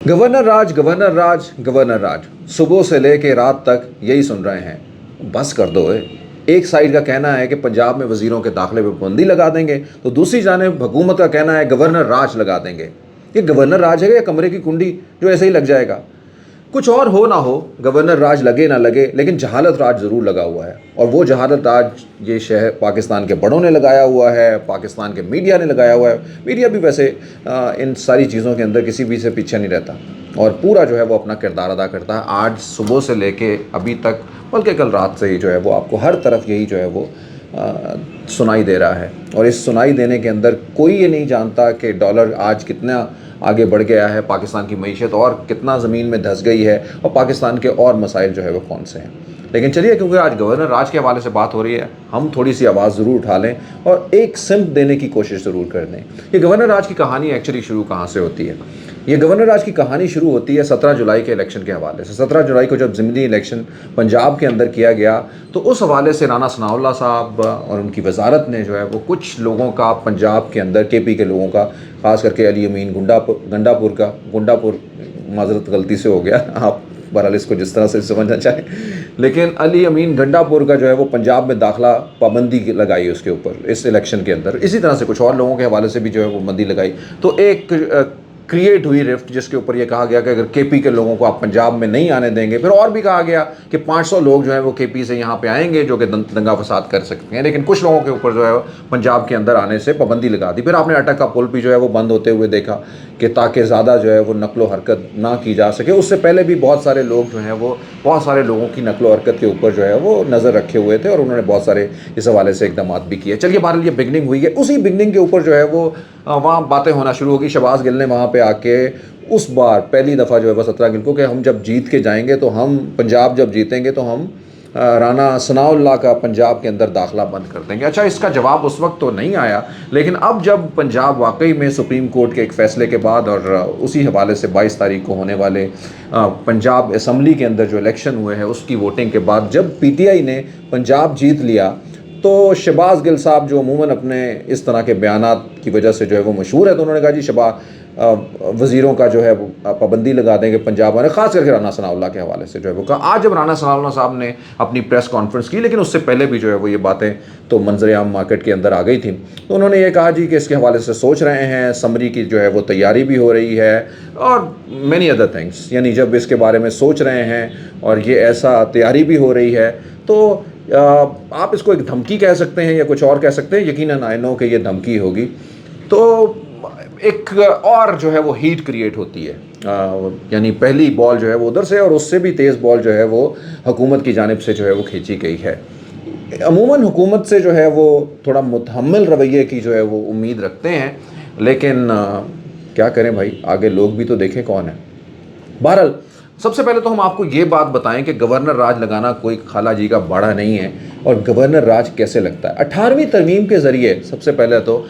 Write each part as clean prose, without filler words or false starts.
Governor راج governor راج governor راج، صبح سے لے کے رات تک یہی سن رہے ہیں. بس کر دو. ایک سائڈ کا کہنا ہے کہ پنجاب میں وزیروں کے داخلے پہ پابندی لگا دیں گے، تو دوسری جانب حکومت کا کہنا ہے گورنر راج لگا دیں گے. یہ گورنر راج ہے یا کمرے کی کنڈی جو ایسے ہی لگ جائے گا؟ کچھ اور ہو نہ ہو، گورنر راج لگے نہ لگے، لیکن جہالت راج ضرور لگا ہوا ہے. اور وہ جہالت راج یہ شہر پاکستان کے بڑوں نے لگایا ہوا ہے، پاکستان کے میڈیا نے لگایا ہوا ہے. میڈیا بھی ویسے ان ساری چیزوں کے اندر کسی بھی سے پیچھے نہیں رہتا اور پورا جو ہے وہ اپنا کردار ادا کرتا ہے. آج صبح سے لے کے ابھی تک، بلکہ کل رات سے ہی جو ہے وہ آپ کو ہر طرف یہی جو ہے وہ سنائی دے رہا ہے. اور اس سنائی دینے کے اندر کوئی یہ نہیں جانتا کہ ڈالر آج کتنا آگے بڑھ گیا ہے، پاکستان کی معیشت اور کتنا زمین میں دھس گئی ہے، اور پاکستان کے اور مسائل جو ہے وہ کون سے ہیں. لیکن چلیے، کیونکہ آج گورنر راج کے حوالے سے بات ہو رہی ہے، ہم تھوڑی سی آواز ضرور اٹھا لیں اور ایک سمت دینے کی کوشش ضرور کر دیں. یہ گورنر راج کی کہانی ایکچولی شروع کہاں سے ہوتی ہے؟ یہ گورنر راج کی کہانی شروع ہوتی ہے 17 جولائی کے الیکشن کے حوالے سے. 17 جولائی کو جب ضمنی الیکشن پنجاب کے اندر کیا گیا، تو اس حوالے سے رانا ثناء اللہ صاحب اور ان کی وزارت نے جو ہے وہ کچھ لوگوں کا پنجاب کے اندر، کے پی کے لوگوں کا، خاص کر کے علی امین گنڈا پور معذرت غلطی سے ہو گیا، آپ بہرحال اس کو جس طرح سے سمجھنا چاہیں، لیکن علی امین گنڈا پور کا جو ہے وہ پنجاب میں داخلہ پابندی لگائی اس کے اوپر اس الیکشن کے اندر. اسی طرح سے کچھ اور لوگوں کے حوالے سے بھی جو ہے وہ پابندی لگائی. تو ایک کریٹ ہوئی رفٹ، جس کے اوپر یہ کہا گیا کہ اگر کے پی کے لوگوں کو آپ پنجاب میں نہیں آنے دیں گے. پھر اور بھی کہا گیا کہ 500 لوگ جو ہیں وہ کے پی سے یہاں پہ آئیں گے جو کہ دنگا فساد کر سکتے ہیں، لیکن کچھ لوگوں کے اوپر جو ہے پنجاب کے اندر آنے سے پابندی لگا دی. پھر آپ نے اٹک کا پل بھی جو ہے وہ بند ہوتے ہوئے دیکھا کہ تاکہ زیادہ جو ہے وہ نقل و حرکت نہ کی جا سکے. اس سے پہلے بھی بہت سارے لوگ جو ہیں وہ بہت سارے لوگوں کی نقل و حرکت کے اوپر جو ہے وہ نظر رکھے ہوئے تھے، اور انہوں نے بہت سارے اس حوالے سے اقدامات بھی کیے. چلیے بہرحال یہ بگننگ ہوئی ہے. اسی بگننگ کے اوپر جو ہے وہ وہاں باتیں ہونا شروع ہوگی. شہباز گل نے وہاں پہ آ کے اس بار پہلی دفعہ جو ہے وہ 17 گل کو کہ ہم جب جیت کے جائیں گے تو ہم پنجاب جب جیتیں گے تو ہم رانا ثناء اللہ کا پنجاب کے اندر داخلہ بند کر دیں گے. اچھا، اس کا جواب اس وقت تو نہیں آیا، لیکن اب جب پنجاب واقعی میں سپریم کورٹ کے ایک فیصلے کے بعد اور اسی حوالے سے 22 تاریخ کو ہونے والے پنجاب اسمبلی کے اندر جو الیکشن ہوئے ہیں اس کی ووٹنگ کے بعد جب پی ٹی آئی نے پنجاب جیت لیا، تو شہباز گل صاحب جو عموماً اپنے اس طرح کے بیانات کی وجہ سے جو ہے وہ مشہور ہے، تو انہوں نے کہا جی وزیروں کا جو ہے وہ پابندی لگا دیں گے پنجاب والے، خاص کر کے رانا ثناء اللہ کے حوالے سے جو ہے وہ کہا. آج جب رانا ثناء اللہ صاحب نے اپنی پریس کانفرنس کی، لیکن اس سے پہلے بھی جو ہے وہ یہ باتیں تو منظر عام مارکیٹ کے اندر آ گئی تھیں، تو انہوں نے یہ کہا جی کہ اس کے حوالے سے سوچ رہے ہیں، سمری کی جو ہے وہ تیاری بھی ہو رہی ہے اور مینی ادر تھنگس. یعنی جب اس کے بارے میں سوچ رہے ہیں اور یہ ایسا تیاری بھی ہو رہی ہے، تو آپ اس کو ایک دھمکی کہہ سکتے ہیں یا کچھ اور کہہ سکتے ہیں. یقیناً آئی نو کہ یہ دھمکی ہوگی. تو ایک اور جو ہے وہ ہیٹ کریٹ ہوتی ہے، یعنی پہلی بال جو ہے وہ ادھر سے، اور اس سے بھی تیز بال جو ہے وہ حکومت کی جانب سے جو ہے وہ کھینچی گئی ہے. عموماً حکومت سے جو ہے وہ تھوڑا متحمل رویے کی جو ہے وہ امید رکھتے ہیں، لیکن کیا کریں بھائی، آگے لوگ بھی تو دیکھیں کون ہے. بہرحال سب سے پہلے تو ہم آپ کو یہ بات بتائیں کہ گورنر راج لگانا کوئی خالہ جی کا باڑا نہیں ہے. اور گورنر راج کیسے لگتا ہے؟ 18ویں ترمیم کے ذریعے سب سے پہلے تو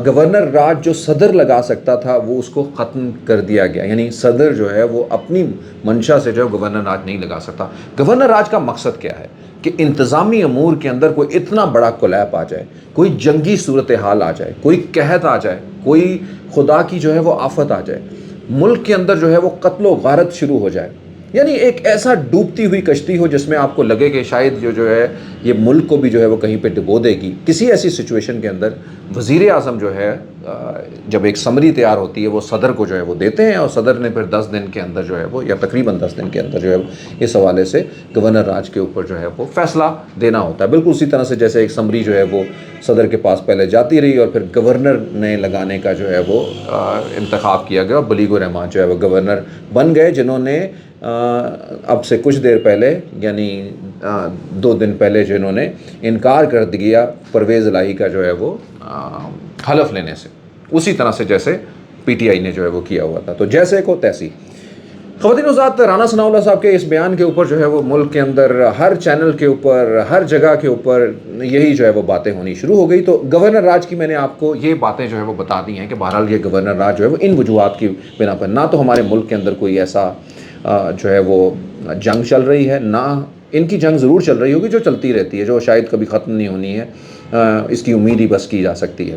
گورنر راج جو صدر لگا سکتا تھا وہ اس کو ختم کر دیا گیا. یعنی صدر جو ہے وہ اپنی منشا سے جو ہے گورنر راج نہیں لگا سکتا. گورنر راج کا مقصد کیا ہے؟ کہ انتظامی امور کے اندر کوئی اتنا بڑا کولیپ آ جائے، کوئی جنگی صورتحال آ جائے، کوئی قحط آ جائے، کوئی خدا کی جو ہے وہ آفت آ جائے، ملک کے اندر جو ہے وہ قتل و غارت شروع ہو جائے، یعنی ایک ایسا ڈوبتی ہوئی کشتی ہو جس میں آپ کو لگے کہ شاید جو ہے یہ ملک کو بھی جو ہے وہ کہیں پہ ڈبو دے گی. کسی ایسی سچویشن کے اندر وزیر اعظم جو ہے جب ایک سمری تیار ہوتی ہے وہ صدر کو جو ہے وہ دیتے ہیں، اور صدر نے پھر 10 دن کے اندر جو ہے وہ، یا تقریباً 10 دن کے اندر جو ہے اس حوالے سے گورنر راج کے اوپر جو ہے وہ فیصلہ دینا ہوتا ہے. بالکل اسی طرح سے جیسے ایک سمری جو ہے وہ صدر کے پاس پہلے جاتی رہی اور پھر گورنر نے لگانے کا جو ہے وہ انتخاب کیا گیا، اور بلیغ الرحمان جو ہے وہ گورنر بن گئے، جنہوں نے اب سے کچھ دیر پہلے، یعنی 2 دن پہلے جنہوں نے انکار کر دیا پرویز الہی کا جو ہے وہ حلف لینے سے، اسی طرح سے جیسے پی ٹی آئی نے جو ہے وہ کیا ہوا تھا. تو جیسے کو تیسی. خواتین و حضرات، رانا ثناء اللہ صاحب کے اس بیان کے اوپر جو ہے وہ ملک کے اندر ہر چینل کے اوپر، ہر جگہ کے اوپر یہی جو ہے وہ باتیں ہونی شروع ہو گئی. تو گورنر راج کی میں نے آپ کو یہ باتیں جو ہے وہ بتا دی ہیں کہ بہرحال یہ گورنر راج جو ہے وہ ان وجوہات کی بنا پر، نہ تو ہمارے ملک کے اندر کوئی ایسا جو ہے وہ جنگ چل رہی ہے، نہ ان کی جنگ ضرور چل رہی ہوگی جو چلتی رہتی ہے، جو شاید کبھی ختم نہیں ہونی ہے، اس کی امید ہی بس کی جا سکتی ہے.